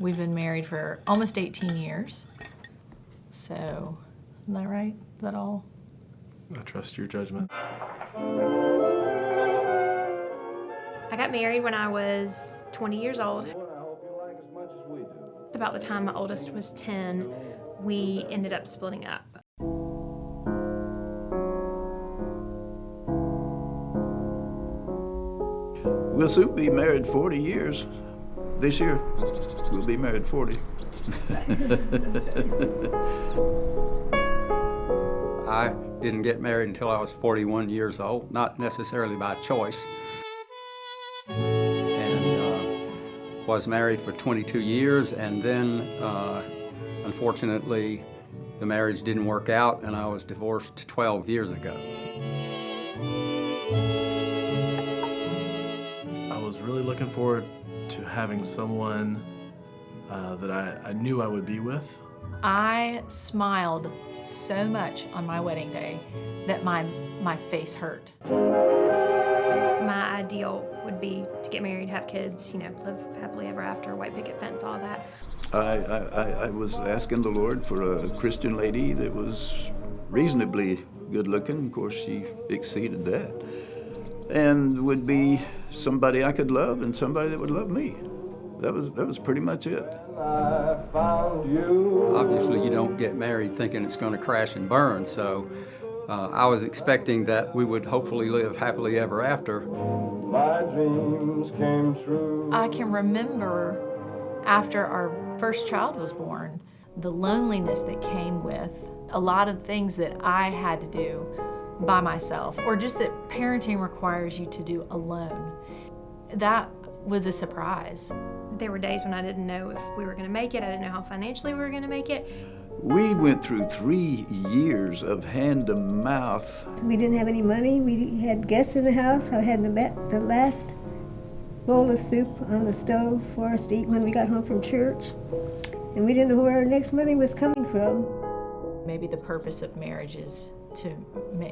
We've been married for almost 18 years. So, is that right? Is that all? I trust your judgment. I got married when I was 20 years old. About the time my oldest was 10, we ended up splitting up. We'll soon be married 40 years. This year, we'll be married 40. I didn't get married until I was 41 years old, not necessarily by choice. And was married for 22 years, and then, unfortunately, the marriage didn't work out, and I was divorced 12 years ago. I was really looking forward to having someone that I knew I would be with. I smiled so much on my wedding day that my face hurt. My ideal would be to get married, have kids, live happily ever after, white picket fence, all that. I was asking the Lord for a Christian lady that was reasonably good looking. Of course, she exceeded that. And would be somebody I could love and somebody that would love me. That was pretty much it. Obviously, you don't get married thinking it's going to crash and burn, so I was expecting that we would hopefully live happily ever after. My dreams came true. I can remember after our first child was born, the loneliness that came with a lot of things that I had to do by myself, or just that parenting requires you to do alone. That was a surprise. There were days when I didn't know if we were going to make it. I didn't know how financially we were going to make it. We went through 3 years of hand to mouth. We didn't have any money. We had guests in the house. I had the last bowl of soup on the stove for us to eat when we got home from church. And we didn't know where our next money was coming from. Maybe the purpose of marriage is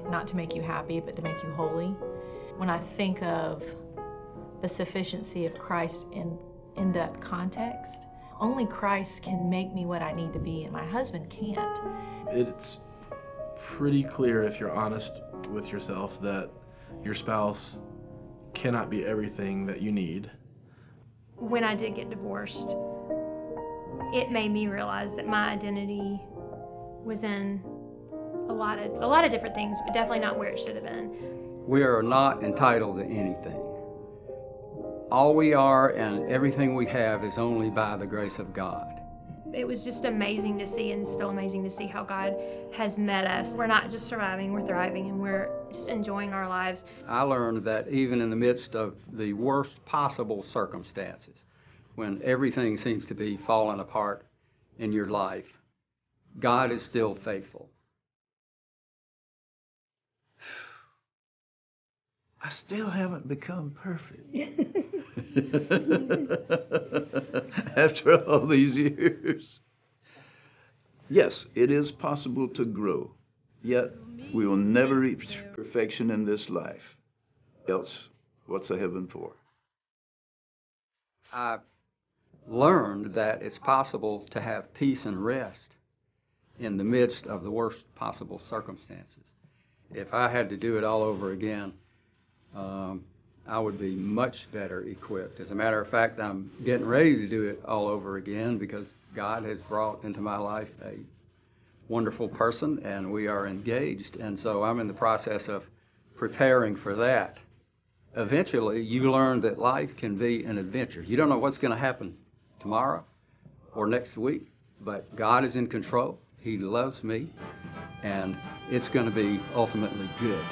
not to make you happy, but to make you holy. When I think of the sufficiency of Christ in that context, only Christ can make me what I need to be, and my husband can't. It's pretty clear, if you're honest with yourself, that your spouse cannot be everything that you need. When I did get divorced, it made me realize that my identity was in a lot of different things, but definitely not where it should have been. We are not entitled to anything. All we are and everything we have is only by the grace of God. It was just amazing to see, and still amazing to see how God has met us. We're not just surviving, we're thriving, and we're just enjoying our lives. I learned that even in the midst of the worst possible circumstances, when everything seems to be falling apart in your life, God is still faithful. I still haven't become perfect. After all these years. Yes, it is possible to grow, yet we will never reach perfection in this life. Else, what's a heaven for? I learned that it's possible to have peace and rest in the midst of the worst possible circumstances. If I had to do it all over again, I would be much better equipped. As a matter of fact, I'm getting ready to do it all over again because God has brought into my life a wonderful person and we are engaged, and so I'm in the process of preparing for that. Eventually, you learn that life can be an adventure. You don't know what's going to happen tomorrow or next week, but God is in control. He loves me, and it's going to be ultimately good.